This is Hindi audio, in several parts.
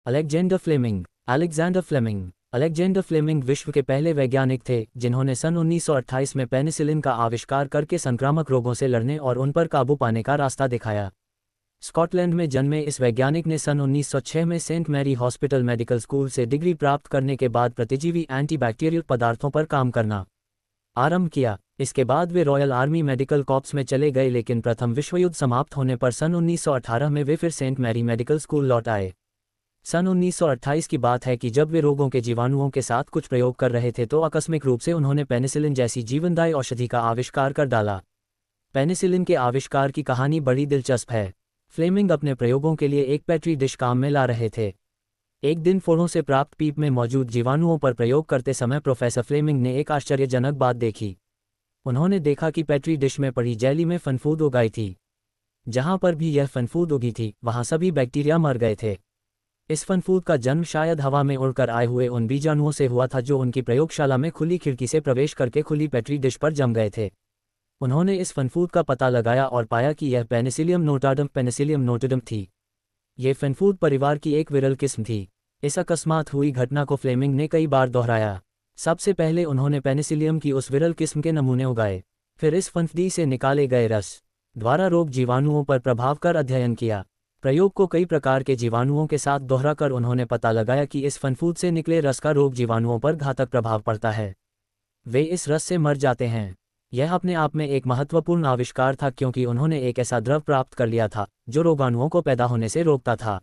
Alexander Fleming. Alexander Fleming Alexander Fleming विश्व के पहले वैज्ञानिक थे जिन्होंने सन 1928 में पेनिसिलिन का आविष्कार करके संक्रामक रोगों से लड़ने और उन पर काबू पाने का रास्ता दिखाया। स्कॉटलैंड में जन्मे इस वैज्ञानिक ने सन 1906 में Saint Mary hospital medical school से डिग्री प्राप्त करने के बाद प्रतिजीवी एंटीबैक्टीरियल पदार्थों पर काम करना आरंभ किया। इसके बाद वे रॉयल आर्मी मेडिकल कॉर्प्स में चले गए, लेकिन प्रथम विश्व युद्ध समाप्त होने पर सन 1918 में वे फिर सेंट मैरी मेडिकल स्कूल लौट आए। सन 1928 की बात है कि जब वे रोगों के जीवाणुओं के साथ कुछ प्रयोग कर रहे थे तो आकस्मिक रूप से उन्होंने पेनिसिलिन जैसी जीवनदायी औषधि का आविष्कार कर डाला। पेनिसिलिन के आविष्कार की कहानी बड़ी दिलचस्प है। फ्लेमिंग अपने प्रयोगों के लिए एक पेट्री डिश काम में ला रहे थे। एक दिन फोड़ों से प्राप्त पीप में मौजूद जीवाणुओं पर प्रयोग करते समय प्रोफेसर फ्लेमिंग ने एक आश्चर्यजनक बात देखी। उन्होंने देखा कि पेट्री डिश में पड़ी जेली में फनफूद उगाई थी। जहां पर भी यह फनफूद उगी थी वहां सभी बैक्टीरिया मर गए थे। इस फनफूद का जन्म शायद हवा में उड़कर आए हुए उन बीजाणुओं से हुआ था जो उनकी प्रयोगशाला में खुली खिड़की से प्रवेश करके खुली पेट्री डिश पर जम गए थे। उन्होंने इस फनफूद का पता लगाया और पाया कि यह पेनिसिलियम नोटाडम थी। ये फनफूद परिवार की एक विरल किस्म थी। इस अकस्मात हुई घटना को फ्लेमिंग ने कई बार दोहराया। सबसे पहले उन्होंने पेनिसिलियम की उस विरल किस्म के नमूने उगाए, फिर इस फनफूद से निकाले गए रस द्वारा रोग जीवाणुओं पर प्रभाव कर अध्ययन किया। प्रयोग को कई प्रकार के जीवाणुओं के साथ दोहराकर उन्होंने पता लगाया कि इस फनफूद से निकले रस का रोग जीवाणुओं पर घातक प्रभाव पड़ता है। वे इस रस से मर जाते हैं। यह अपने आप में एक महत्वपूर्ण आविष्कार था क्योंकि उन्होंने एक ऐसा द्रव प्राप्त कर लिया था जो रोगाणुओं को पैदा होने से रोकता था।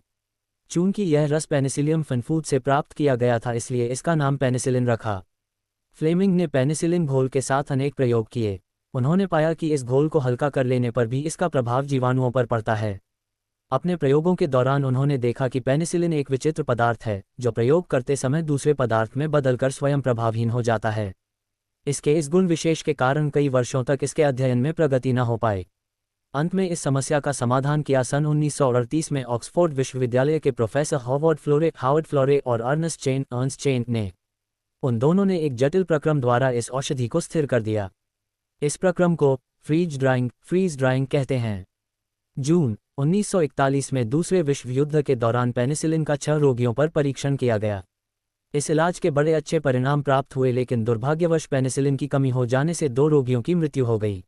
चूंकि यह रस पेनिसिलियम फनफूद से प्राप्त किया गया था इसलिए इसका नाम पेनिसिलिन रखा। फ्लेमिंग ने पेनिसिलिन घोल के साथ अनेक प्रयोग किए। उन्होंने पाया कि इस घोल को हल्का कर लेने पर भी इसका प्रभाव जीवाणुओं पर पड़ता है। अपने प्रयोगों के दौरान उन्होंने देखा कि पेनिसिलिन एक विचित्र पदार्थ है जो प्रयोग करते समय दूसरे पदार्थ में बदलकर स्वयं प्रभावहीन हो जाता है। इसके इस गुण विशेष के कारण कई वर्षों तक इसके अध्ययन में प्रगति न हो पाई। अंत में इस समस्या का समाधान किया सन 1938 में ऑक्सफोर्ड विश्वविद्यालय के प्रोफेसर हावर्ड फ्लोरे और अर्नस्ट चेन ने। उन दोनों ने एक जटिल प्रक्रम द्वारा इस औषधि को स्थिर कर दिया। इस प्रक्रम को फ्रीज ड्राइंग कहते हैं। जून 1941 में दूसरे विश्व युद्ध के दौरान पेनिसिलिन का 6 रोगियों पर परीक्षण किया गया। इस इलाज के बड़े अच्छे परिणाम प्राप्त हुए, लेकिन दुर्भाग्यवश पेनिसिलिन की कमी हो जाने से 2 रोगियों की मृत्यु हो गई।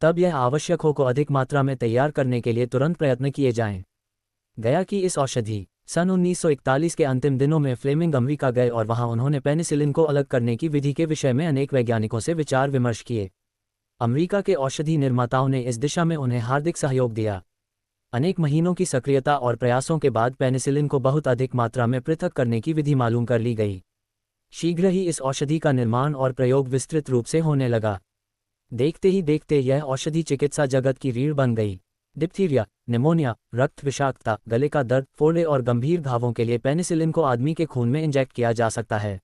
तब यह आवश्यक हो को अधिक मात्रा में तैयार करने के लिए तुरंत प्रयत्न किए जाएं। गया कि इस औषधि सन 1941 के अंतिम दिनों में फ्लेमिंग अमेरिका गए और वहां उन्होंने पेनिसिलिन को अलग करने की विधि के विषय में अनेक वैज्ञानिकों से विचार विमर्श किए। अमेरिका के औषधि निर्माताओं ने इस दिशा में उन्हें हार्दिक सहयोग दिया। अनेक महीनों की सक्रियता और प्रयासों के बाद पेनिसिलिन को बहुत अधिक मात्रा में पृथक करने की विधि मालूम कर ली गई। शीघ्र ही इस औषधि का निर्माण और प्रयोग विस्तृत रूप से होने लगा। देखते ही देखते यह औषधि चिकित्सा जगत की रीढ़ बन गई। डिप्थीरिया, निमोनिया, रक्त विषाक्तता, गले का दर्द, फोड़े और गंभीर घावों के लिए पेनिसिलिन को आदमी के खून में इंजेक्ट किया जा सकता है।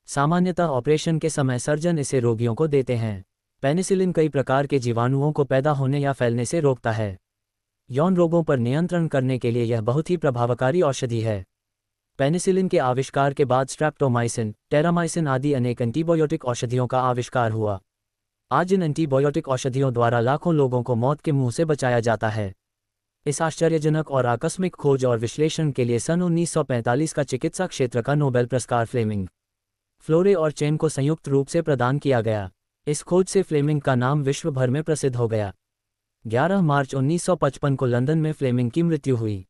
सामान्यतः ऑपरेशन के समय सर्जन इसे रोगियों को देते हैं। पेनिसिलिन कई प्रकार के जीवाणुओं को पैदा होने या फैलने से रोकता है। यौन रोगों पर नियंत्रण करने के लिए यह बहुत ही प्रभावकारी औषधि है। पेनिसिलिन के आविष्कार के बाद स्ट्रेप्टोमाइसिन, टेरामाइसिन आदि अनेक एंटीबायोटिक औषधियों का आविष्कार हुआ। आज इन एंटीबायोटिक औषधियों द्वारा लाखों लोगों को मौत के मुंह से बचाया जाता है। इस आश्चर्यजनक और आकस्मिक खोज और विश्लेषण के लिए सन 1945 का चिकित्सा क्षेत्र का नोबेल पुरस्कार फ्लेमिंग, फ्लोरे और चेन को संयुक्त रूप से प्रदान किया गया। इस खोज से फ्लेमिंग का नाम विश्व भर में प्रसिद्ध हो गया। 11 मार्च 1955 को लंदन में फ्लेमिंग की मृत्यु हुई।